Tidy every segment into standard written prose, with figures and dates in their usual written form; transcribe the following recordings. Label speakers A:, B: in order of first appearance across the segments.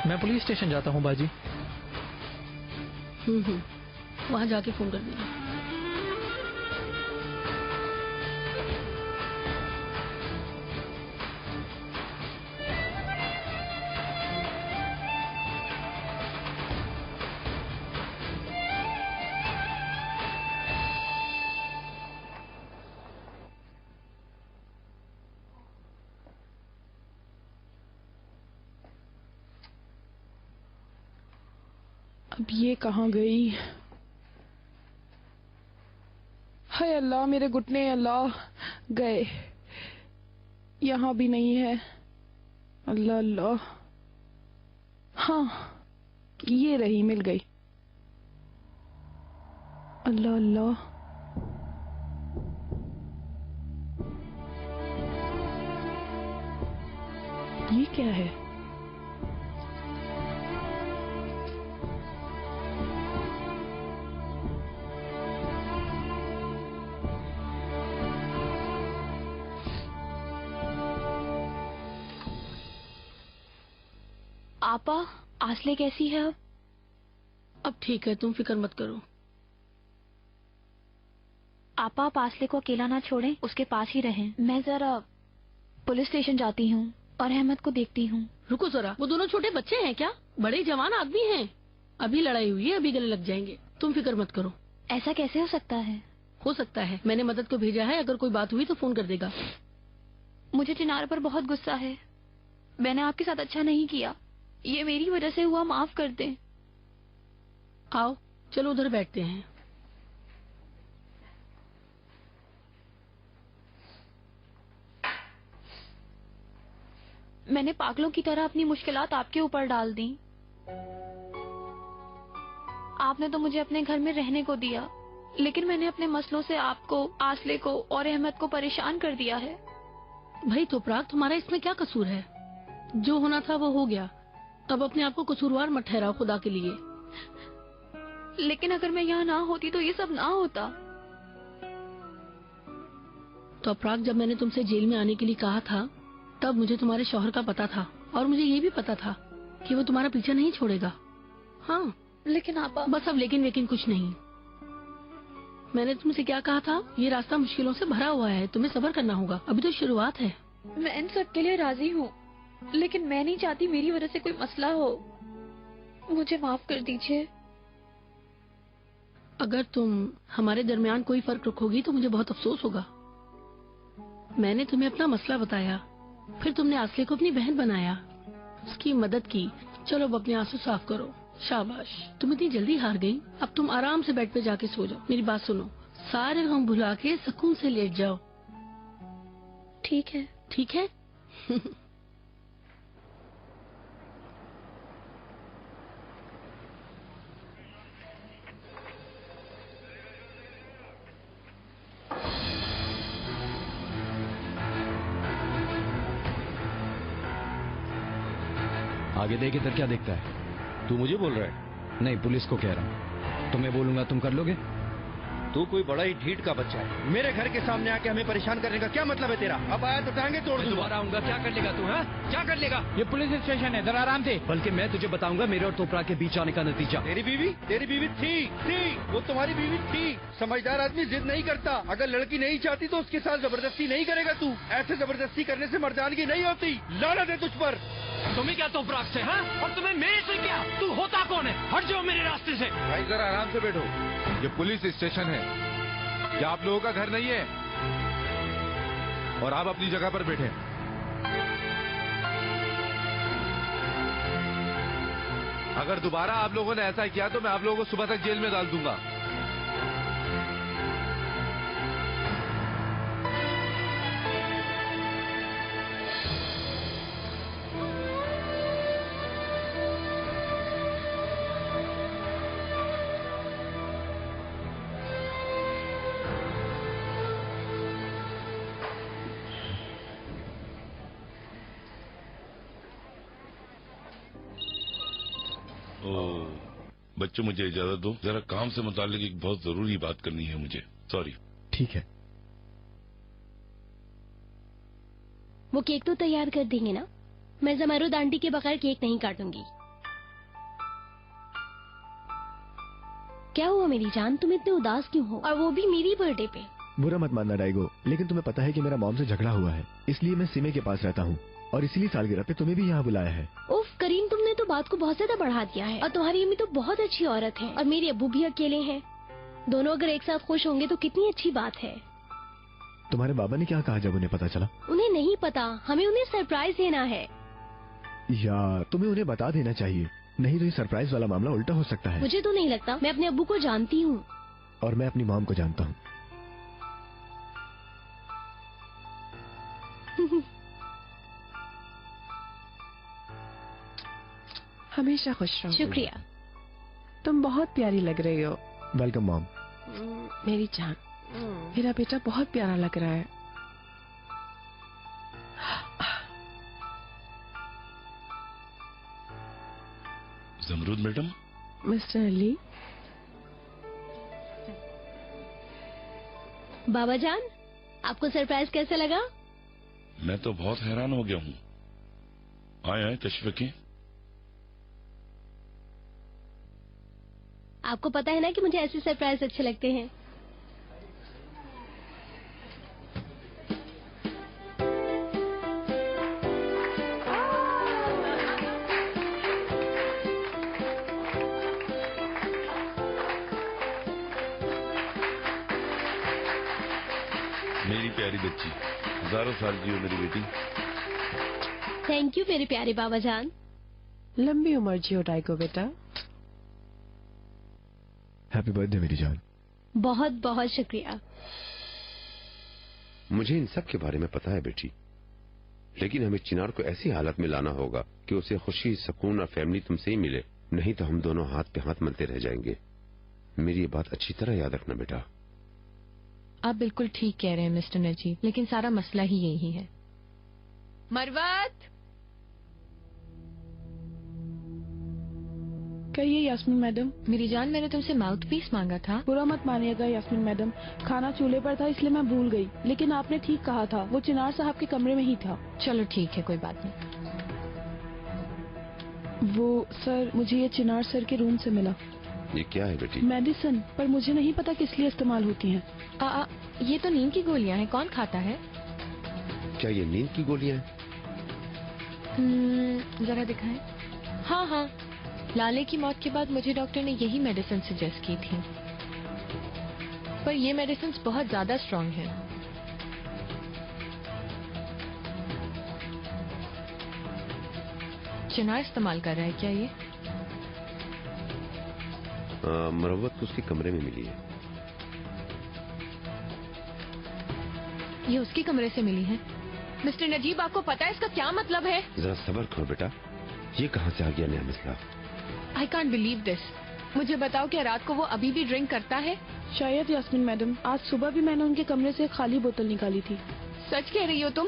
A: मैं police station जाता हूँ बाजी।
B: वहाँ जाके फोन कर देना।
C: अब ये कहाँ गई? हाय अल्लाह, मेरे घुटने, अल्लाह गए। यहाँ भी नहीं है। अल्लाह अल्लाह, हाँ ये रही, मिल गई। अल्लाह अल्लाह, ये क्या है?
D: आपा, आसले कैसी है
B: अब ठीक है, तुम फिक्र मत करो।
D: आपा, आप आसले को अकेला ना छोड़ें, उसके पास ही रहें। मैं जरा पुलिस स्टेशन जाती हूँ और अहमद को देखती हूँ।
B: रुको जरा, वो दोनों छोटे बच्चे हैं क्या? बड़े जवान आदमी हैं। अभी लड़ाई हुई है, अभी गले लग जाएंगे। तुम फिक्र मत करो।
D: ऐसा कैसे हो सकता है?
B: हो सकता है, मैंने मदद को भेजा है, अगर कोई बात हुई तो फोन कर देगा।
D: मुझे चिनार पर बहुत गुस्सा है। मैंने आपके साथ अच्छा नहीं किया, ये मेरी वजह से हुआ, माफ कर दें।
B: आओ चलो उधर बैठते हैं।
D: मैंने पागलों की तरह अपनी मुश्किलात आपके ऊपर डाल दी। आपने तो मुझे अपने घर में रहने को दिया, लेकिन मैंने अपने मसलों से आपको, आसले को और अहमद को परेशान कर दिया है।
B: भाई तोपराग, तुम्हारा इसमें क्या कसूर है? जो होना था वो हो गया। अब अपने आप को कसूरवार मत ठहराओ खुदा के लिए।
D: लेकिन अगर मैं यहाँ ना होती तो ये सब ना होता।
B: तोपराग, जब मैंने तुमसे जेल में आने के लिए कहा था तब मुझे तुम्हारे शौहर का पता था, और मुझे ये भी पता था कि वो तुम्हारा पीछा नहीं छोड़ेगा। हाँ,
D: लेकिन आपा,
B: बस अब लेकिन कुछ नहीं। मैंने तुमसे क्या कहा था? ये रास्ता मुश्किलों से भरा हुआ है, तुम्हें सब्र करना होगा, अभी तो शुरुआत है।
D: मैं इन सब के लिए राजी हूँ, लेकिन मैं नहीं चाहती मेरी वजह से कोई मसला हो। मुझे माफ कर दीजिए।
B: अगर तुम हमारे दरमियान कोई फर्क रखोगी तो मुझे बहुत अफसोस होगा। मैंने तुम्हें अपना मसला बताया, फिर तुमने आसले को अपनी बहन बनाया, उसकी मदद की। चलो अब अपने आंसू साफ करो। शाबाश, तुम इतनी जल्दी हार गई। अब तुम आराम से बेड पे जाके सो जाओ। मेरी बात सुनो, सारे गम भुला के सुकून से लेट जाओ।
D: ठीक है?
B: ठीक है।
E: आगे देख, इधर क्या देखता है?
F: तू मुझे बोल रहा है?
E: नहीं, पुलिस को कह रहा हूँ। तुम्हें बोलूंगा, तुम कर लोगे?
F: तू कोई बड़ा ही ढीठ का बच्चा है। मेरे घर के सामने आके हमें परेशान करने का क्या मतलब है तेरा? अब आया तो टांगे तोड़ दूंगा।
E: दोबारा आऊंगा, क्या कर लेगा तू? हाँ, क्या कर लेगा? ये पुलिस स्टेशन है, जरा आराम से। बल्कि मैं तुझे बताऊंगा मेरे और तोपरा के बीच आने का नतीजा।
F: तेरी बीवी थी, वो तुम्हारी बीवी थी। समझदार आदमी जिद नहीं करता। अगर लड़की नहीं चाहती तो उसके साथ जबरदस्ती नहीं करेगा तू। ऐसे जबरदस्ती करने से मर्दानगी नहीं होती। लानत है तुझ पर।
E: तुम्हें क्या तोपराग से? हाँ, और तुम्हें मेरे से क्या? तू होता कौन है? हट जाओ मेरे रास्ते से।
G: भाई जरा आराम से बैठो, ये पुलिस स्टेशन है, ये आप लोगों का घर नहीं है। और आप अपनी जगह पर बैठे। अगर दोबारा आप लोगों ने ऐसा किया तो मैं आप लोगों को सुबह तक जेल में डाल दूंगा।
H: बच्चों मुझे इजाजत दो, जरा काम से मुताल्लिक एक बहुत जरूरी बात करनी है मुझे। सॉरी।
E: ठीक है।
I: वो केक तो तैयार कर देंगे ना? मैं जमारुद आंटी के बगैर केक नहीं काटूंगी।
A: क्या हुआ मेरी जान, तुम इतने उदास क्यों हो, और वो भी मेरी बर्थडे पे?
I: बुरा मत मानना डाइगो, लेकिन तुम्हें पता है कि मेरा मॉम से झगड़ा हुआ है, इसलिए मैं सीमे के पास रहता हूँ और इसीलिए सालगिरह पे तुम्हें भी यहाँ बुलाया है।
A: उफ करीम, तुमने तो बात को बहुत ज्यादा बढ़ा दिया है। और तुम्हारी अम्मी तो बहुत अच्छी औरत है और मेरे अब्बू भी अकेले हैं। दोनों अगर एक साथ खुश होंगे तो कितनी अच्छी बात है।
I: तुम्हारे बाबा ने क्या कहा जब उन्हें पता चला?
A: उन्हें नहीं पता, हमें उन्हें सरप्राइज देना है।
I: यार तुम्हें उन्हें बता देना चाहिए, नहीं तो ये सरप्राइज वाला मामला उल्टा हो सकता है।
A: मुझे तो नहीं लगता, मैं अपने अब्बू को जानती हूँ।
I: और मैं अपनी मॉम को जानता हूँ।
C: हमेशा खुश रहो।
A: शुक्रिया।
C: तुम बहुत प्यारी लग रही हो।
I: Welcome mom.
C: मेरी जान, मेरा बेटा बहुत प्यारा लग रहा है।
H: जमरूद मैडम।
C: मिस्टर अली।
A: बाबा जान, आपको सरप्राइज कैसे लगा?
H: मैं तो बहुत हैरान हो गया हूँ। आए आए तशरीफ रखिए।
A: आपको पता है ना कि मुझे ऐसे सरप्राइज अच्छे लगते हैं।
H: मेरी प्यारी बच्ची, हजारों साल जियो मेरी बेटी।
A: थैंक यू मेरे प्यारे बाबा जान।
C: लंबी उम्र जियो डाइगो बेटा।
I: हैप्पी बर्थडे मेरी जान।
A: बहुत बहुत शुक्रिया।
J: मुझे इन सब के बारे में पता है बेटी, लेकिन हमें चिनार को ऐसी हालत में लाना होगा कि उसे खुशी, सुकून और फैमिली तुमसे ही मिले, नहीं तो हम दोनों हाथ पे हाथ मलते रह जाएंगे। मेरी ये बात अच्छी तरह याद रखना बेटा।
K: आप बिल्कुल ठीक कह रहे हैं मिस्टर नजीब, लेकिन सारा मसला ही यही है। मरवत,
C: कहिए यास्मीन मैडम।
K: मेरी जान, मैंने तुमसे माउथ पीस मांगा था।
C: बुरा मत मानिएगा यास्मीन मैडम, खाना चूल्हे पर था इसलिए मैं भूल गई, लेकिन आपने ठीक कहा था, वो चिनार साहब के कमरे में ही था।
K: चलो ठीक है, कोई बात नहीं।
C: वो सर, मुझे ये चिनार सर के रूम से मिला।
J: ये क्या है बेटी?
C: मेडिसिन, पर मुझे नहीं पता किस लिए इस्तेमाल होती हैं।
K: ये तो नींद की गोलियां हैं, कौन खाता है?
J: क्या ये नींद की गोलियां हैं?
K: जरा दिखाएं। हाँ हाँ, लाले की मौत के बाद मुझे डॉक्टर ने यही मेडिसिन सजेस्ट की थी, पर ये मेडिसिन बहुत ज्यादा स्ट्रॉन्ग है। चिनार इस्तेमाल कर रहा है क्या ये?
J: मरवत को उसके कमरे में मिली है।
K: ये उसके कमरे से मिली है? मिस्टर नजीब, आपको पता है इसका क्या मतलब है?
J: जरा सब्र करो बेटा, ये कहाँ से आ गया नया मसला?
K: I can't believe this. मुझे बताओ, क्या रात को वो अभी भी ड्रिंक करता है?
C: शायद यास्मीन मैडम, आज सुबह भी मैंने उनके कमरे से एक खाली बोतल निकाली थी।
K: सच कह रही हो तुम?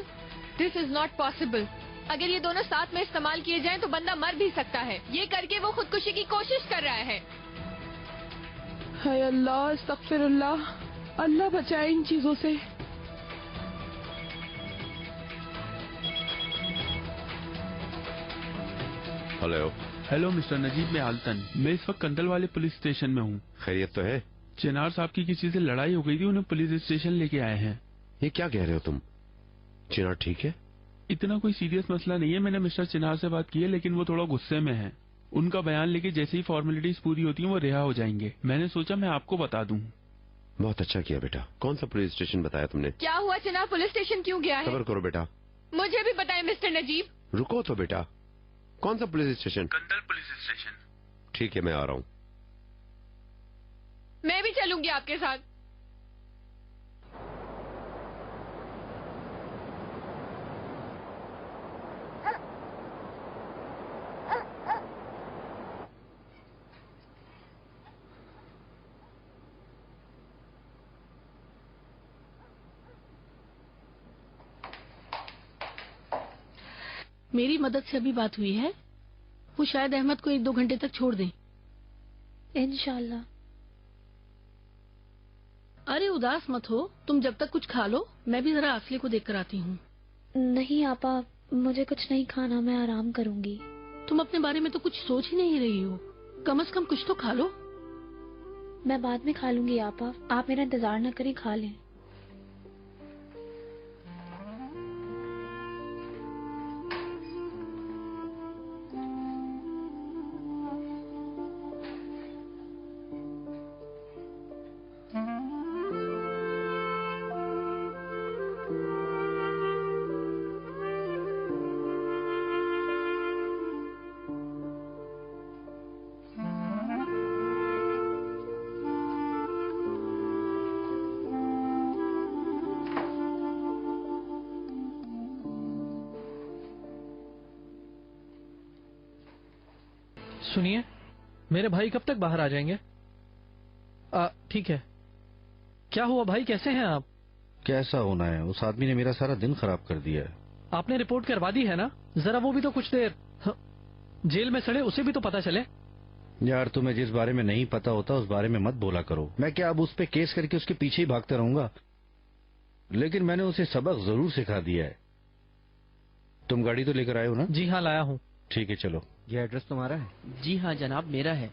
K: This is not possible. अगर ये दोनों साथ में इस्तेमाल किए जाएं तो बंदा मर भी सकता है। ये करके वो खुदकुशी की कोशिश कर रहा है।
C: हाय अल्लाह, अस्तगफिरुल्लाह, अल्लाह बचाए इन चीजों से।
J: हेलो।
L: हेलो मिस्टर नजीब, मैं आलतन। मैं इस वक्त कंदल वाले पुलिस स्टेशन में हूँ।
J: खैरियत तो है?
L: चिनार साहब की किसी से लड़ाई हो गई थी, उन्हें पुलिस स्टेशन लेके आए हैं।
J: ये क्या कह रहे हो तुम? चिनार ठीक है?
L: इतना कोई सीरियस मसला नहीं है। मैंने मिस्टर चिनार से बात की है, लेकिन वो थोड़ा गुस्से में है। उनका बयान लेके जैसे ही फॉर्मेलिटीज पूरी होती हैं वो रिहा हो जाएंगे। मैंने सोचा मैं आपको बता दूं।
J: बहुत अच्छा किया बेटा। कौन सा पुलिस स्टेशन बताया तुमने?
K: क्या हुआ? चिनार पुलिस स्टेशन क्यों गया है?
J: सब्र करो बेटा।
K: मुझे भी बताएं मिस्टर नजीब।
J: रुको तो बेटा, कौन सा police station?
L: Kandal police station.
J: ठीक है, मैं आ रहा हूँ।
K: मैं भी चलूंगी आपके साथ।
B: मेरी मदद से अभी बात हुई है, वो शायद अहमद को 1-2 घंटे तक छोड़ दें।
A: इंशाल्लाह।
B: अरे उदास मत हो, तुम जब तक कुछ खा लो, मैं भी जरा आसले को देख कर आती हूँ।
A: नहीं आपा, मुझे कुछ नहीं खाना, मैं आराम करूंगी।
B: तुम अपने बारे में तो कुछ सोच ही नहीं रही हो, कम से कम कुछ तो खा लो।
D: मैं बाद में खा लूंगी आपा, आप मेरा इंतजार न करें, खा लें।
E: सुनिए, मेरे भाई कब तक बाहर आ जाएंगे? ठीक है। क्या हुआ भाई, कैसे हैं आप?
M: कैसा होना है, उस आदमी ने मेरा सारा दिन खराब कर दिया है।
E: आपने रिपोर्ट करवा दी है ना? जरा वो भी तो कुछ देर जेल में सड़े, उसे भी तो पता चले।
M: यार तुम्हें जिस बारे में नहीं पता होता उस बारे में मत बोला करो। मैं क्या अब उस पे केस करके उसके पीछे ही भागता रहूंगा? लेकिन मैंने उसे सबक जरूर सिखा दिया है। तुम गाड़ी तो लेकर आए हो ना?
E: जी हाँ, लाया हूँ।
M: ठीक है, चलो।
N: ये एड्रेस तुम्हारा है?
E: जी हाँ जनाब, मेरा है।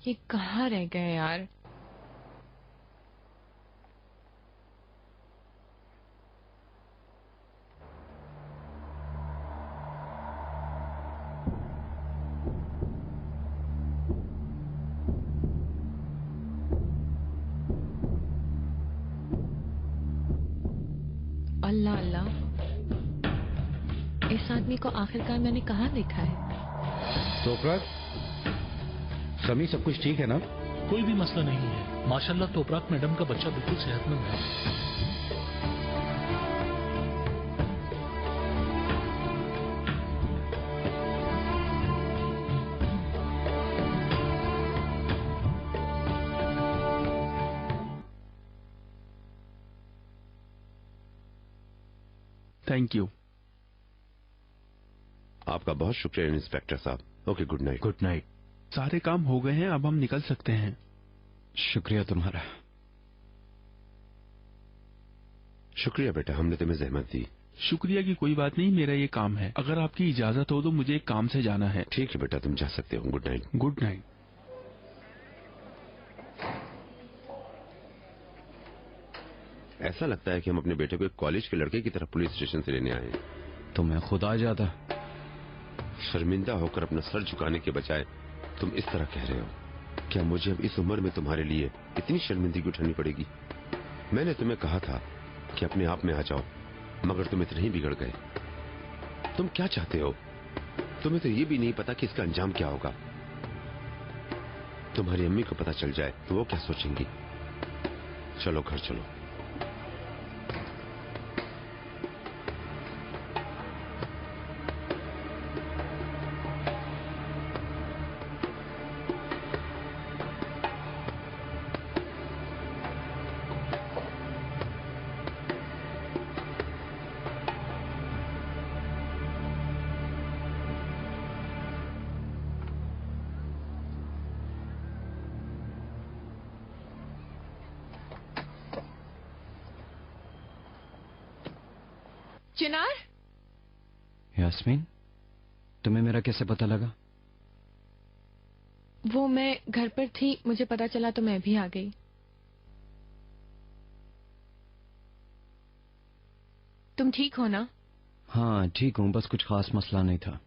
K: ये कहाँ रह गए यार? अल्लाह अल्लाह, इस आदमी को आखिरकार मैंने कहाँ देखा है?
M: तोपराक, समी सब कुछ ठीक है ना?
O: कोई भी मसला नहीं है माशाल्लाह। तोपराक मैडम का बच्चा बिल्कुल सेहतमंद है।
L: Thank you.
J: आपका बहुत शुक्रिया इंस्पेक्टर साहब। Okay, good night.
M: Good night.
L: सारे काम हो गए हैं, अब हम निकल सकते हैं।
M: शुक्रिया तुम्हारा।
J: शुक्रिया बेटा, हमने तुम्हें जहमत दी।
L: शुक्रिया की कोई बात नहीं, मेरा ये काम है। अगर आपकी इजाजत हो तो मुझे एक काम से जाना है।
J: ठीक है बेटा, तुम जा सकते हो। Good night.
L: Good night.
J: ऐसा लगता है कि हम अपने बेटे को एक कॉलेज के लड़के की तरह पुलिस स्टेशन से लेने आए हैं।
M: तो मैं खुद आ जाता।
J: शर्मिंदा होकर अपना सर झुकाने के बजाय तुम इस तरह कह रहे हो। क्या मुझे अब इस उम्र में तुम्हारे लिए इतनी शर्मिंदगी उठानी पड़ेगी? मैंने तुम्हें कहा था कि अपने आप में आ जाओ, मगर तुम इतने ही बिगड़ गए। तुम क्या चाहते हो? तुम्हें तो ये भी नहीं पता कि इसका अंजाम क्या होगा। तुम्हारी अम्मी को पता चल जाए तो वो क्या सोचेंगी? चलो घर चलो।
K: चिनार,
N: यास्मीन, तुम्हें मेरा कैसे पता लगा?
K: वो मैं घर पर थी, मुझे पता चला तो मैं भी आ गई। तुम ठीक हो ना?
N: हाँ ठीक हूँ, बस कुछ खास मसला नहीं था।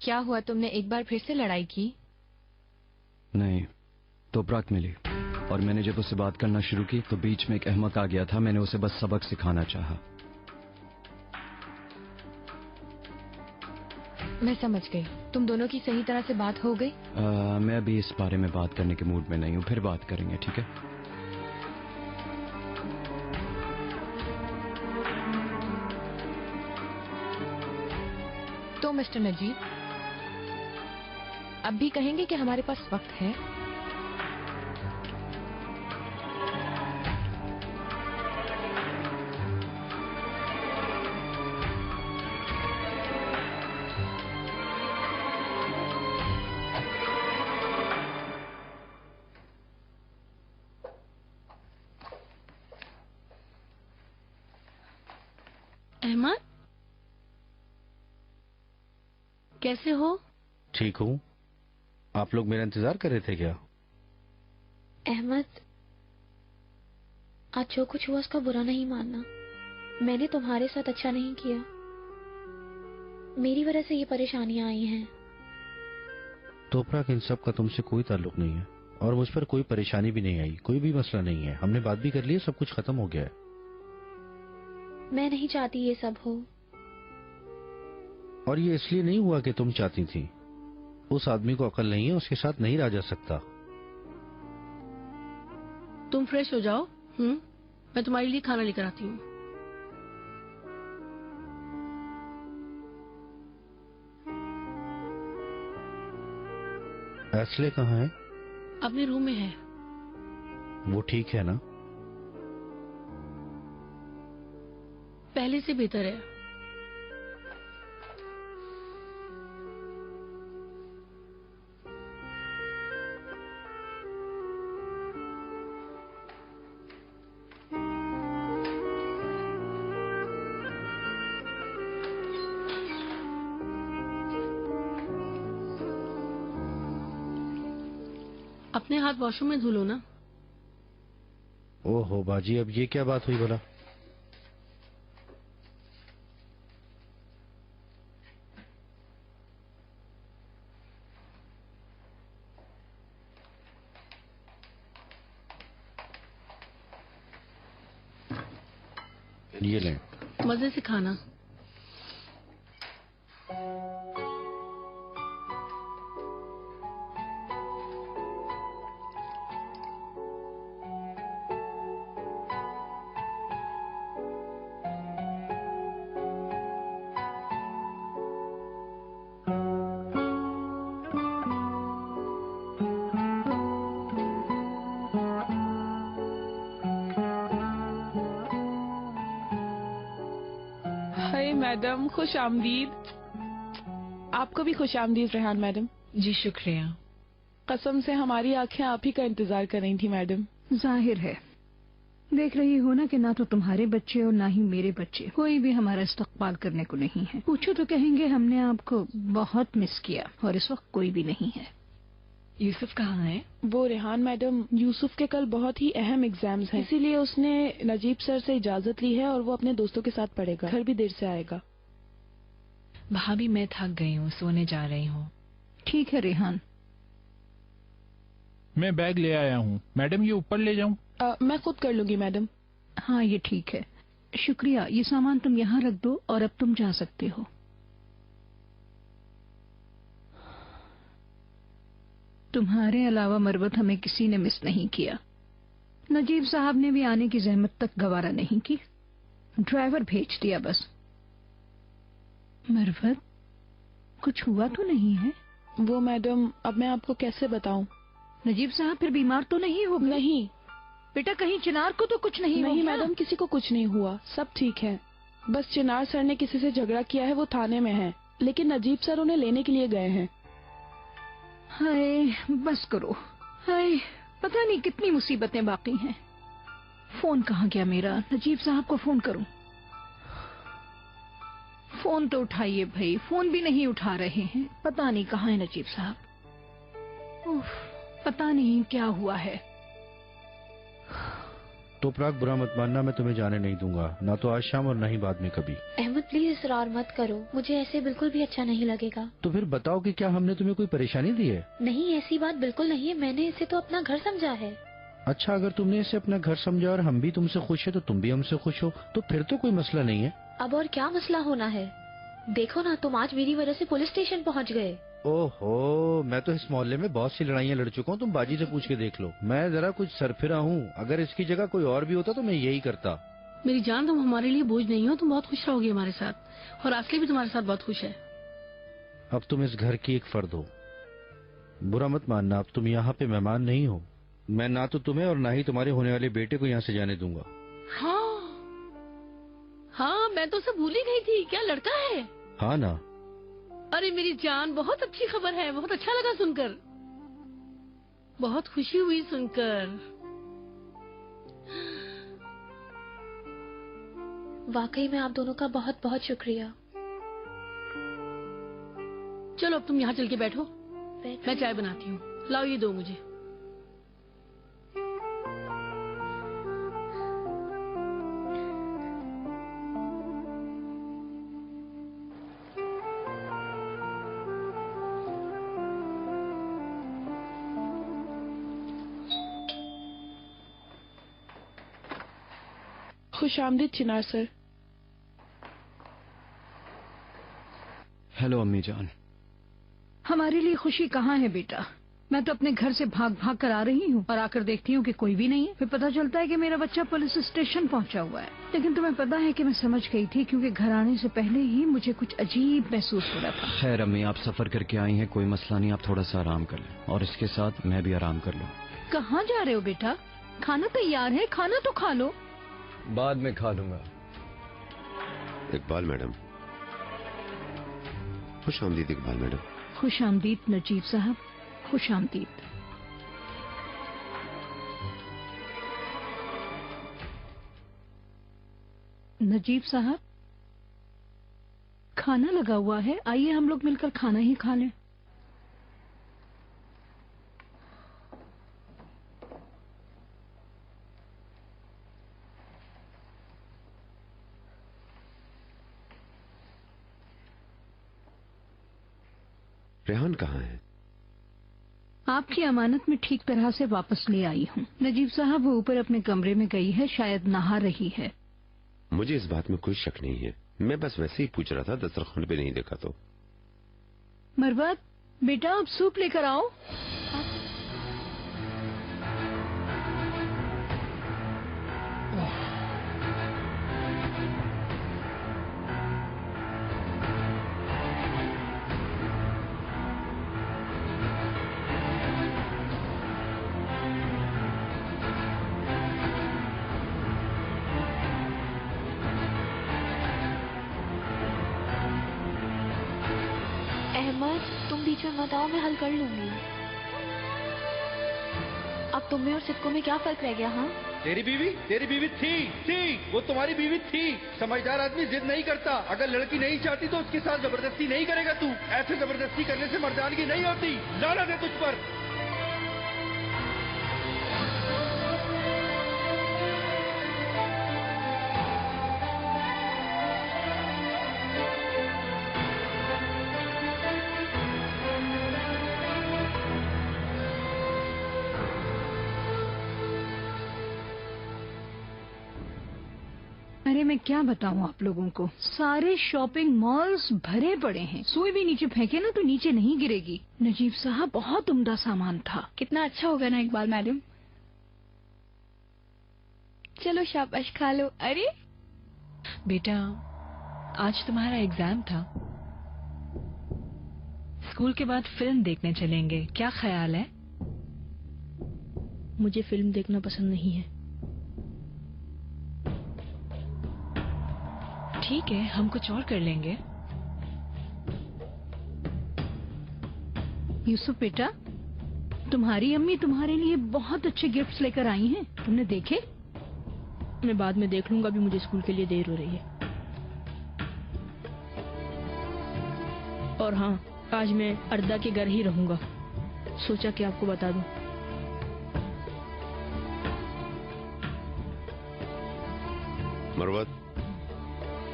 K: क्या हुआ, तुमने एक बार फिर से लड़ाई की?
N: नहीं, तोपराक मिली और मैंने जब उससे बात करना शुरू की तो बीच में एक अहमक आ गया था। मैंने उसे बस सबक सिखाना चाहा।
K: मैं समझ गई। तुम दोनों की सही तरह से बात हो गई?
N: मैं अभी इस बारे में बात करने के मूड में नहीं हूँ, फिर बात करेंगे, ठीक है? तो मिस्टर नजीब, अब भी कहेंगे कि हमारे पास वक्त है?
B: अहमद, कैसे हो?
M: ठीक हूँ। आप लोग मेरा इंतजार कर रहे थे क्या?
D: अहमद, आज जो कुछ हुआ उसका बुरा नहीं मानना। मैंने तुम्हारे साथ अच्छा नहीं किया। मेरी वजह से ये परेशानियां आई हैं।
M: तोपराक, इन सब का तुमसे कोई ताल्लुक नहीं है और मुझ पर कोई परेशानी भी नहीं आई, कोई भी मसला नहीं है। हमने बात भी कर ली है, सब कुछ खत्म हो गया है।
D: मैं नहीं चाहती ये सब हो।
M: और ये इसलिए नहीं हुआ कि तुम चाहती थी। उस आदमी को अकल नहीं है, उसके साथ नहीं रहा जा सकता।
B: तुम फ्रेश हो जाओ। मैं तुम्हारे लिए खाना लेकर आती हूँ।
M: असले कहाँ है?
B: अपने रूम में है।
M: वो ठीक है ना?
B: पहले से बेहतर है। अपने हाथ वॉशरूम में धो लो ना।
M: ओहो बाजी, अब ये क्या बात हुई भला? ये लें।
B: मजे से खाना।
C: हाय मैडम, खुश आमदीद। आपको भी खुश आमदीद रेहान मैडम।
P: जी शुक्रिया।
C: कसम से हमारी आंखें आप ही का इंतजार कर रही थी मैडम।
P: जाहिर है, देख रही हो ना कि ना तो तुम्हारे बच्चे और ना ही मेरे बच्चे, कोई भी हमारा इस्तकबाल करने को नहीं है। पूछो तो कहेंगे हमने आपको बहुत मिस किया, और इस वक्त कोई भी नहीं है। यूसुफ कहाँ है?
C: वो रेहान मैडम, यूसुफ के कल बहुत ही अहम एग्जाम्स हैं, इसीलिए उसने नजीब सर से इजाजत ली है और वो अपने दोस्तों के साथ पढ़ेगा। घर भी देर से आएगा।
P: भाभी, मैं थक गई हूँ, सोने जा रही हूँ। ठीक है रेहान।
Q: मैं बैग ले आया हूँ। मैडम, ये ऊपर ले जाऊँ?
C: मैं खुद कर लूंगी मैडम।
P: हाँ, ये ठीक है, शुक्रिया। ये सामान तुम यहाँ रख दो और अब तुम जा सकते हो। तुम्हारे अलावा मरवत हमें किसी ने मिस नहीं किया। नजीब साहब ने भी आने की जहमत तक गवारा नहीं की, ड्राइवर भेज दिया बस। मरवत, कुछ हुआ तो नहीं है?
C: वो मैडम, अब मैं आपको कैसे बताऊं?
P: नजीब साहब फिर बीमार तो नहीं हो?
C: नहीं
P: बेटा, कहीं चिनार को तो कुछ नहीं
C: नहीं मैडम, किसी को कुछ नहीं हुआ, सब ठीक है। बस चिनार सर ने किसी से झगड़ा किया है, वो थाने में है, लेकिन नजीब सर उन्हें लेने के लिए गए हैं।
P: हाय, बस करो। हाय, पता नहीं कितनी मुसीबतें बाकी हैं। फोन कहाँ गया मेरा? नजीब साहब को फोन करूं? फोन तो उठाइए भाई, फोन भी नहीं उठा रहे हैं। पता नहीं कहाँ है नजीब साहब। उफ, पता नहीं क्या हुआ है।
M: तोपराक, बुरा मत मानना, मैं तुम्हें जाने नहीं दूंगा, ना तो आज शाम और ना ही बाद में कभी।
D: अहमद प्लीज इसरार मत करो, मुझे ऐसे बिल्कुल भी अच्छा नहीं लगेगा।
M: तो फिर बताओ कि क्या हमने तुम्हें कोई परेशानी दी है?
D: नहीं, ऐसी बात बिल्कुल नहीं है, मैंने इसे तो अपना घर समझा है।
M: अच्छा, अगर तुमने इसे अपना घर समझा और हम भी तुमसे खुश है तो तुम भी हमसे खुश हो, तो फिर तो कोई मसला नहीं है।
D: अब और क्या मसला होना है? देखो ना, तुम आज मेरी वजह से पुलिस स्टेशन पहुंच गए।
M: ओहो, मैं तो इस मोहल्ले में बहुत सी लड़ाइयाँ लड़ चुका हूँ, तुम बाजी से पूछ के देख लो। मैं जरा कुछ सरफिरा हूँ, अगर इसकी जगह कोई और भी होता तो मैं यही करता।
B: मेरी जान, तुम हमारे लिए बोझ नहीं हो, तुम बहुत खुश रहोगे हमारे साथ, और आसली भी तुम्हारे साथ बहुत खुश है।
M: अब तुम इस घर की एक फर्द हो, बुरा मत मानना, अब तुम यहाँ पे मेहमान नहीं हो। मैं ना तो तुम्हें और ना ही तुम्हारे होने वाले बेटे को यहाँ से जाने दूंगा।
B: हाँ, मैं तो सब भूल ही गई थी, क्या लड़का है?
M: हाँ ना।
B: अरे मेरी जान, बहुत अच्छी खबर है, बहुत अच्छा लगा सुनकर, बहुत खुशी हुई सुनकर।
D: वाकई में आप दोनों का बहुत बहुत शुक्रिया।
B: चलो अब तुम यहाँ चल के बैठो, मैं चाय बनाती हूँ। लाओ ये दो मुझे।
C: खुशामदीद चिनार सर।
N: हेलो अम्मी जान।
P: हमारे लिए खुशी कहाँ है बेटा? मैं तो अपने घर से भाग भाग कर आ रही हूँ और आकर देखती हूँ कि कोई भी नहीं है। फिर पता चलता है कि मेरा बच्चा पुलिस स्टेशन पहुँचा हुआ है। लेकिन तुम्हें पता है कि मैं समझ गई थी, क्योंकि घर आने से पहले ही मुझे कुछ अजीब महसूस हो रहा था।
N: खैर अम्मी, आप सफर करके आई हैं, कोई मसला नहीं, आप थोड़ा सा आराम कर लें और इसके साथ मैं भी आराम कर लूँ।
P: कहाँ जा रहे हो बेटा? खाना तैयार है, खाना तो खा लो।
N: बाद में खा लूंगा।
J: इकबाल मैडम। खुश आमदीद इकबाल मैडम।
P: खुश आमदीद नजीब साहब, खुश आमदीद। नजीब साहब, खाना लगा हुआ है, आइए हम लोग मिलकर खाना ही खा लें।
J: रेहान कहाँ है?
P: आपकी अमानत में ठीक तरह से वापस ले आई हूँ। नजीब साहब वो ऊपर अपने कमरे में गई है, शायद नहा रही है।
J: मुझे इस बात में कोई शक नहीं है, मैं बस वैसे ही पूछ रहा था, दस्तरखान पे नहीं देखा तो।
P: मरवत बेटा, अब सूप लेकर आओ।
D: तुम बीच में मत आओ, मैं हल कर लूंगी। अब तुम में और सिक्को में क्या फर्क रह गया? हाँ,
F: तेरी बीवी थी, वो तुम्हारी बीवी थी। समझदार आदमी जिद नहीं करता। अगर लड़की नहीं चाहती तो उसके साथ जबरदस्ती नहीं करेगा तू। ऐसे जबरदस्ती करने से मर्दानगी नहीं होती। लानत है तुझ पर।
P: अरे मैं क्या बताऊं आप लोगों को, सारे शॉपिंग मॉल्स भरे पड़े हैं। सुई भी नीचे फेंके ना तो नीचे नहीं गिरेगी। नजीब साहब, बहुत उम्दा सामान था।
D: कितना अच्छा होगा ना इकबाल मैडम। चलो शाबाश, खा लो। अरे
K: बेटा, आज तुम्हारा एग्जाम था, स्कूल के बाद फिल्म देखने चलेंगे, क्या ख्याल है?
A: मुझे फिल्म देखना पसंद नहीं है।
K: ठीक है, हम कुछ और कर लेंगे।
P: यूसुफ बेटा, तुम्हारी अम्मी तुम्हारे लिए बहुत अच्छे गिफ्ट्स लेकर आई हैं, तुमने देखे?
A: मैं बाद में देख लूंगा, अभी मुझे स्कूल के लिए देर हो रही है। और हाँ, आज मैं अर्दा के घर ही रहूंगा, सोचा कि आपको बता दूं।
J: मरवत,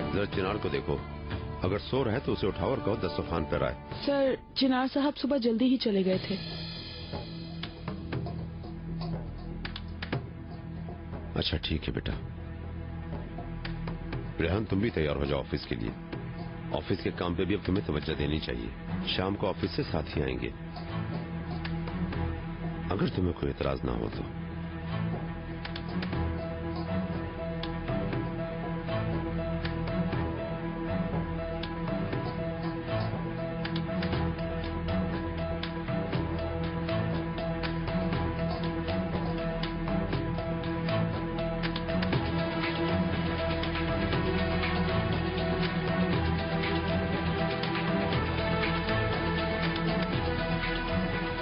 J: जरा चिनार को देखो, अगर सो रहा है तो उसे उठाओ और कहो दस्तरखान पर आए।
C: सर, चिनार साहब सुबह जल्दी ही चले गए थे।
J: अच्छा ठीक है बेटा। रेहान, तुम भी तैयार हो जाओ ऑफिस के लिए। ऑफिस के काम पे भी अब तुम्हें तवज्जो देनी चाहिए। शाम को ऑफिस से साथ ही आएंगे, अगर तुम्हें कोई एतराज ना हो तो।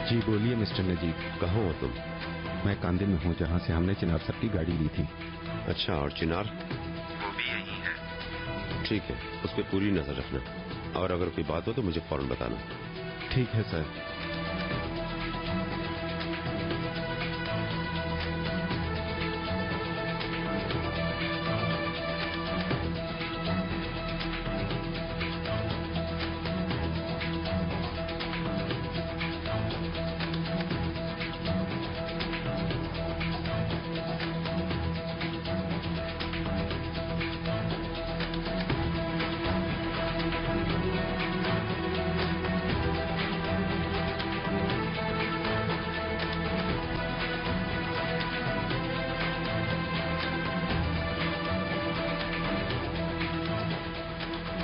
R: जी बोलिए मिस्टर नजीब।
J: कहाँ हो तुम?
R: मैं कांदे में हूँ, जहाँ से हमने चिनार साहब की गाड़ी ली थी।
J: अच्छा, और चिनार?
R: वो भी यही है।
J: ठीक है, उस पर पूरी नजर रखना और अगर कोई बात हो तो मुझे फौरन बताना।
I: ठीक है सर।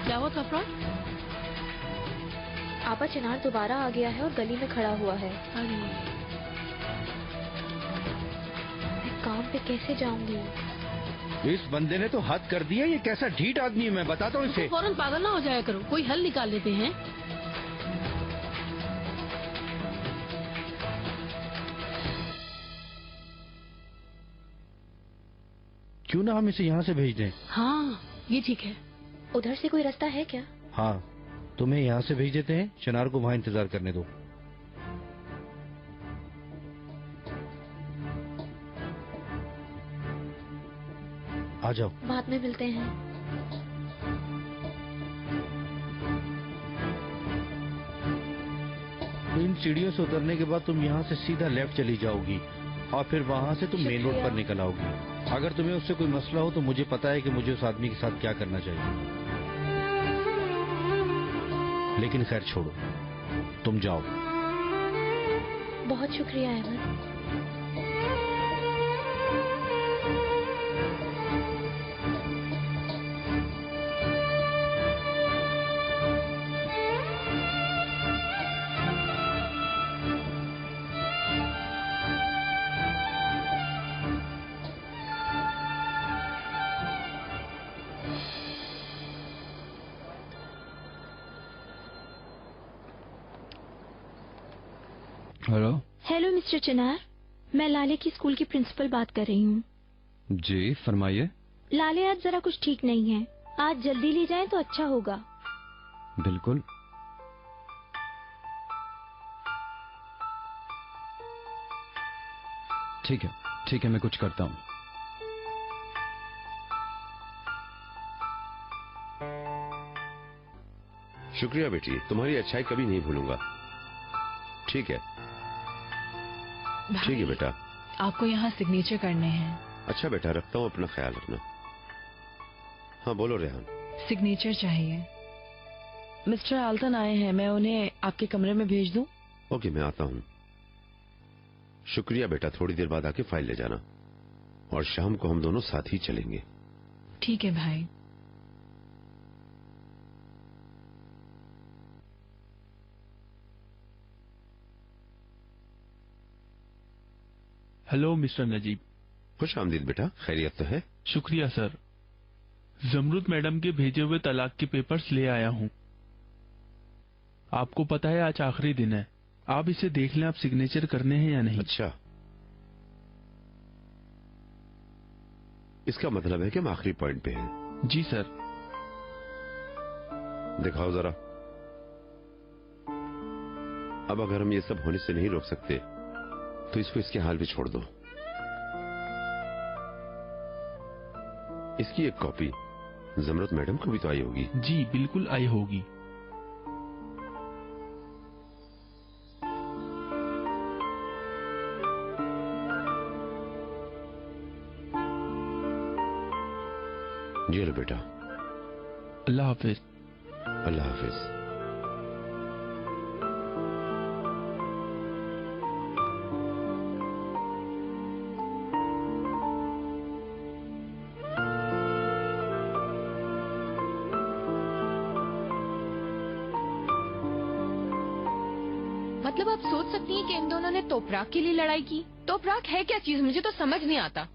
B: क्या हुआ सफरान?
D: आपा चिनार दोबारा आ गया है और गली में खड़ा हुआ है।
B: अरे
D: मैं काम पे कैसे जाऊंगी?
M: इस बंदे ने तो हद कर दिया। ये कैसा ढीठ आदमी है, मैं बताता हूँ इसे।
B: फौरन पागल ना हो जाया करो, कोई हल निकाल लेते हैं।
M: क्यों ना हम इसे यहाँ से भेज दें?
B: हाँ ये ठीक है।
D: उधर से कोई रास्ता है क्या?
M: हाँ, तुम्हें यहाँ से भेज देते हैं। चिनार को वहाँ इंतजार करने दो। आ जाओ।
D: बाद में मिलते हैं।
M: इन सीढ़ियों से उतरने के बाद तुम यहाँ से सीधा लेफ्ट चली जाओगी और फिर वहाँ से तुम मेन रोड पर निकल आओगी। अगर तुम्हें उससे कोई मसला हो तो मुझे पता है कि मुझे उस आदमी के साथ क्या करना चाहिए। लेकिन खैर छोड़ो, तुम जाओ।
D: बहुत शुक्रिया अहमद।
N: हेलो।
D: हेलो मिस्टर चिनार, मैं लाले की स्कूल की प्रिंसिपल बात कर रही हूँ।
N: जी फरमाइए।
D: लाले आज जरा कुछ ठीक नहीं है, आज जल्दी ले जाएं तो अच्छा होगा।
N: बिल्कुल। ठीक है, मैं कुछ करता हूँ।
J: शुक्रिया बेटी, तुम्हारी अच्छाई कभी नहीं भूलूंगा। ठीक है बेटा।
K: आपको यहाँ सिग्नेचर करने हैं।
J: अच्छा बेटा, रखता हूँ, अपना ख्याल रखना। हाँ बोलो रेहान।
K: सिग्नेचर चाहिए।
C: मिस्टर आल्तन आए हैं, मैं उन्हें आपके कमरे में भेज दूं?
J: ओके, मैं आता हूँ। शुक्रिया बेटा, थोड़ी देर बाद आके फाइल ले जाना और शाम को हम दोनों साथ ही चलेंगे।
K: ठीक है भाई।
L: Hello mister Najeeb.
J: खुश आमदीद बेटा, खैरियत तो है?
L: शुक्रिया सर। जमरुद मैडम के भेजे हुए तलाक के पेपर्स ले आया हूँ। आपको पता है आज आखिरी दिन है, आप इसे देख लें, आप सिग्नेचर करने हैं या नहीं।
J: अच्छा, इसका मतलब है कि हम आखिरी पॉइंट पे हैं।
L: जी सर।
J: दिखाओ जरा। अब अगर हम ये सब होने से नहीं रोक सकते तो इसको इसके हाल पे छोड़ दो। इसकी एक कॉपी जमरुद मैडम को भी तो आई होगी।
L: जी बिल्कुल आई होगी।
J: जी लो बेटा।
L: अल्लाह हाफिज।
J: अल्लाह हाफिज।
K: मतलब आप सोच सकती हैं कि इन दोनों ने तोपराक के लिए लड़ाई की? तोपराक है क्या चीज, मुझे तो समझ नहीं आता।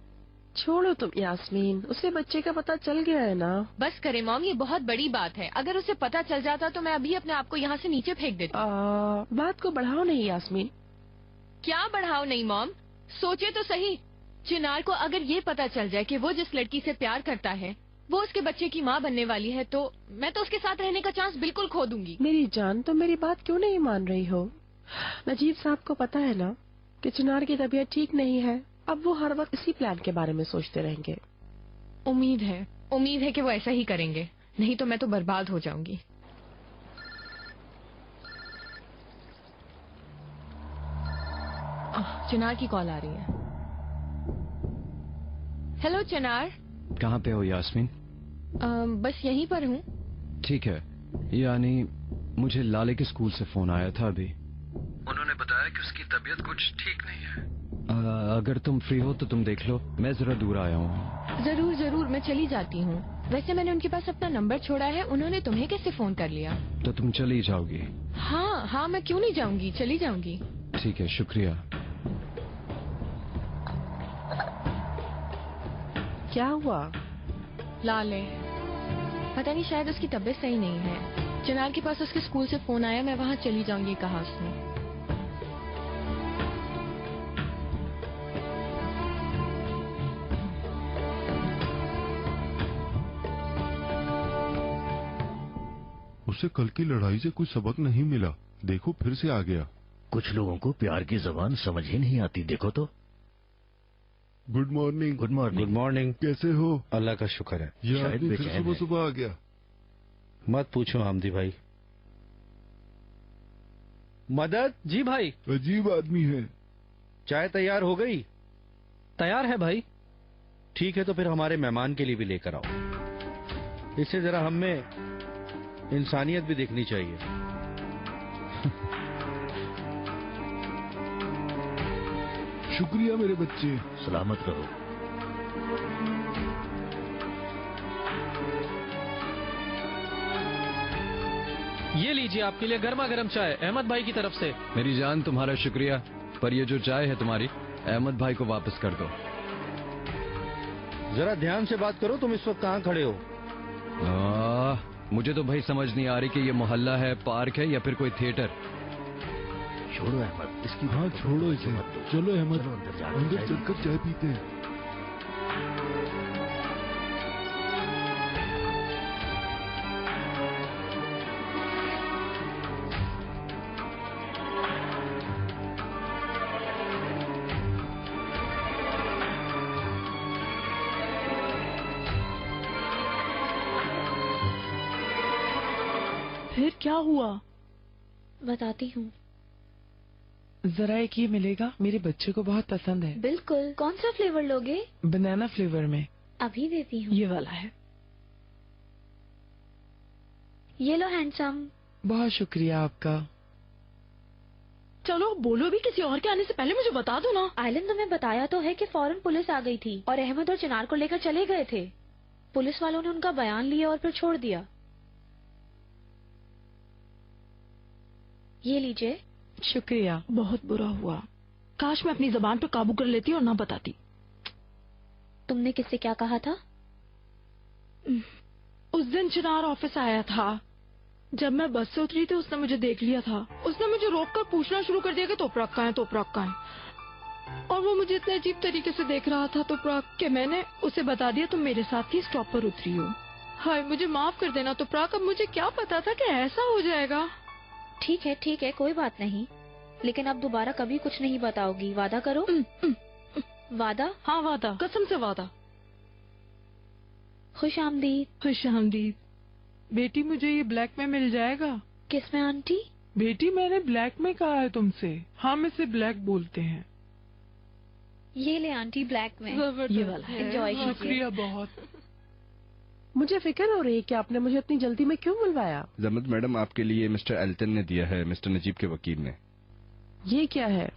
C: छोड़ो तुम यास्मीन, उसे बच्चे का पता चल गया है ना।
K: बस करे मॉम, ये बहुत बड़ी बात है। अगर उसे पता चल जाता तो मैं अभी अपने आप को यहाँ से नीचे फेंक देती।
C: बात को बढ़ाओ नहीं यास्मीन।
K: क्या बढ़ाओ नहीं मॉम, सोचे तो सही। चिनार को अगर ये पता चल जाए कि वो जिस लड़की से प्यार करता है वो उसके बच्चे की माँ बनने वाली है तो मैं तो उसके साथ रहने का चांस बिल्कुल खो दूंगी।
S: मेरी जान, तो मेरी बात क्यों नहीं मान रही हो? नजीब साहब को पता है ना कि चिनार की तबीयत ठीक नहीं है। अब वो हर वक्त इसी प्लान के बारे में सोचते रहेंगे।
K: उम्मीद है कि वो ऐसा ही करेंगे, नहीं तो मैं तो बर्बाद हो जाऊंगी। चिनार की कॉल आ रही है। हेलो चिनार।
N: कहाँ पे हो यास्मीन?
K: बस यहीं पर हूँ।
N: ठीक है, यानी मुझे लाले के स्कूल से फोन आया था अभी। उन्होंने बताया कि उसकी तबीयत कुछ ठीक नहीं है। अगर तुम फ्री हो तो तुम देख लो, मैं जरा दूर आया हूँ।
K: जरूर मैं चली जाती हूँ। वैसे मैंने उनके पास अपना नंबर छोड़ा है, उन्होंने तुम्हें कैसे फोन कर लिया?
N: तो तुम चली जाओगी?
K: हाँ मैं क्यों नहीं जाऊंगी, चली जाऊंगी।
N: ठीक है, शुक्रिया।
S: क्या हुआ?
K: लाले, पता नहीं, शायद उसकी तबीयत सही नहीं है। चिनार के पास उसके स्कूल से फोन आया, मैं वहाँ चली जाऊंगी कहा उसने।
G: उसे कल की लड़ाई से कुछ सबक नहीं मिला, देखो फिर से आ गया।
T: कुछ लोगों को प्यार की जबान समझ ही नहीं आती, देखो तो।
G: Good morning.
T: Good morning.
M: Good morning.
G: कैसे हो?
M: अल्लाह का शुक्र है।
G: शायद फिर सुबह सुबह आ गया।
M: मत पूछो आमदी भाई। मदद।
E: जी भाई।
G: अजीब आदमी है।
M: चाय तैयार हो गई?
E: तैयार है भाई।
M: ठीक है, तो फिर हमारे मेहमान के लिए भी लेकर आओ। इससे जरा हम में इंसानियत भी दिखनी चाहिए।
G: शुक्रिया मेरे बच्चे।
T: सलामत रहो।
E: ये लीजिए आपके लिए गर्मा गर्म चाय अहमद भाई की तरफ से।
N: मेरी जान, तुम्हारा शुक्रिया, पर ये जो चाय है तुम्हारी अहमद भाई को वापस कर दो।
M: जरा ध्यान से बात करो, तुम इस वक्त कहाँ खड़े हो?
N: मुझे तो भाई समझ नहीं आ रही कि ये मोहल्ला है, पार्क है या फिर कोई थिएटर।
T: छोड़ो अहमद, इसकी
G: हाँ छोड़ो इसे। चलो अहमद, अंदर चलकर चाय पीते हैं।
C: फिर क्या हुआ?
A: बताती हूँ।
C: जरा एक ये मिलेगा, मेरे बच्चे को बहुत पसंद है।
A: बिल्कुल। कौन सा फ्लेवर लोगे?
C: बनाना फ्लेवर में।
A: अभी देती हूँ।
C: ये वाला है।
A: ये लो हैंडसम।
C: बहुत शुक्रिया आपका।
B: चलो बोलो भी, किसी और के आने से पहले मुझे बता दो ना।
A: आइलन, तुम्हें बताया तो है कि फौरन पुलिस आ गई थी और अहमद और चिनार को लेकर चले गए थे। पुलिस वालों ने उनका बयान लिया और फिर छोड़ दिया। ये लीजिए।
B: शुक्रिया। बहुत बुरा हुआ, काश मैं अपनी जबान पे काबू कर लेती और ना बताती।
A: तुमने किससे क्या कहा था?
B: उस दिन चिनार ऑफिस आया था। जब मैं बस से उतरी थी उसने मुझे देख लिया था। उसने मुझे रोककर पूछना शुरू कर दिया कि तोपराक कहाँ है, तोपराक कहाँ है। और वो मुझे इतने अजीब तरीके से देख रहा था तोपराक कि मैंने उसे बता दिया तुम मेरे साथ ही स्टॉप पर उतरी हो। हाय, मुझे माफ कर देना तोपराक, अब मुझे क्या पता था कि ऐसा हो जाएगा।
A: ठीक है, कोई बात नहीं, लेकिन अब दोबारा कभी कुछ नहीं बताओगी, वादा करो। वादा?
B: हाँ वादा, कसम से वादा।
A: खुश आमदीद।
C: खुश आमदीद। बेटी, मुझे ये ब्लैक में मिल जाएगा?
A: किसमें आंटी?
C: बेटी, मैंने ब्लैक में कहा है तुमसे। हम इसे ब्लैक बोलते हैं।
A: ये ले आंटी, ब्लैक में।
C: ये वाला है।
A: एंजॉय कीजिए।
C: शुक्रिया बहुत।
S: मुझे फिक्र हो रही है कि आपने मुझे इतनी जल्दी में क्यों बुलवाया?
R: जमत मैडम, आपके लिए मिस्टर एल्टन ने दिया है, मिस्टर नजीब के वकील ने।
S: ये क्या है?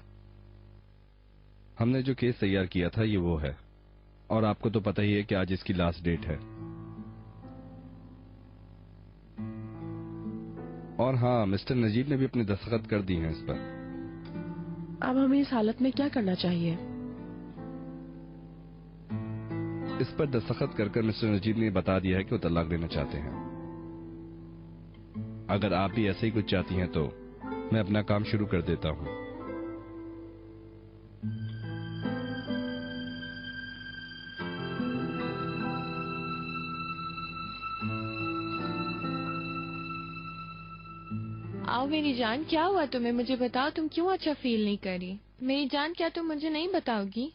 R: हमने जो केस तैयार किया था ये वो है, और आपको तो पता ही है कि आज इसकी लास्ट डेट है। और हाँ, मिस्टर नजीब ने भी अपने दस्तखत कर दी हैं इस पर।
S: अब हमें इस हालत में क्या करना चाहिए?
R: इस पर दस्तखत कर मिस्टर नजीब ने बता दिया है कि वो तलाक लेना चाहते हैं। अगर आप भी ऐसे ही कुछ चाहती हैं तो मैं अपना काम शुरू कर देता हूँ।
K: आओ मेरी जान, क्या हुआ तुम्हें? मुझे बताओ, तुम क्यों अच्छा फील नहीं कर रही? मेरी जान, क्या तुम मुझे नहीं बताओगी?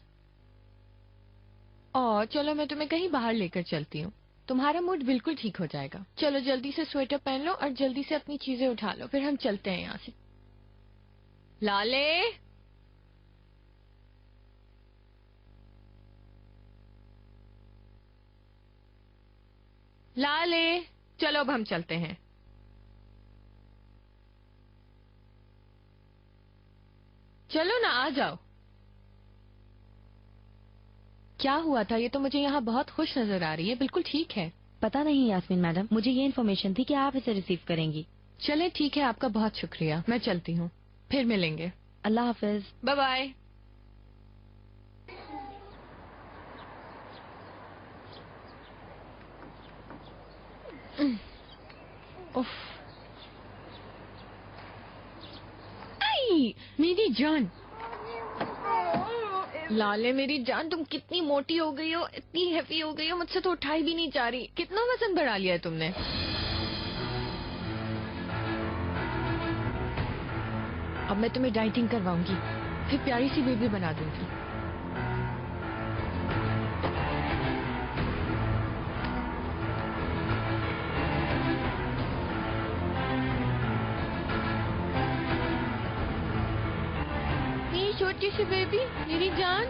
K: और चलो मैं तुम्हें कहीं बाहर लेकर चलती हूँ, तुम्हारा मूड बिल्कुल ठीक हो जाएगा। चलो जल्दी से स्वेटर पहन लो और जल्दी से अपनी चीजें उठा लो, फिर हम चलते हैं यहाँ से। लाले, लाले, चलो अब हम चलते हैं। चलो ना, आ जाओ। क्या हुआ था? ये तो मुझे यहाँ बहुत खुश नजर आ रही है, बिल्कुल ठीक है।
U: पता नहीं यास्मीन मैडम, मुझे ये इन्फॉर्मेशन थी कि आप इसे रिसीव करेंगी।
K: चले ठीक है, आपका बहुत शुक्रिया। मैं चलती हूँ, फिर मिलेंगे।
U: अल्लाह हाफिज।
K: Bye bye. उफ, आई, मेरी जान। लाले मेरी जान, तुम कितनी मोटी हो गई हो, इतनी हेवी हो गई हो, मुझसे तो उठाई भी नहीं जा रही। कितना वजन बढ़ा लिया है तुमने? अब मैं तुम्हें डाइटिंग करवाऊंगी, फिर प्यारी सी बेबी बना दूंगी। मेरी छोटी सी बेबी, मेरी जान।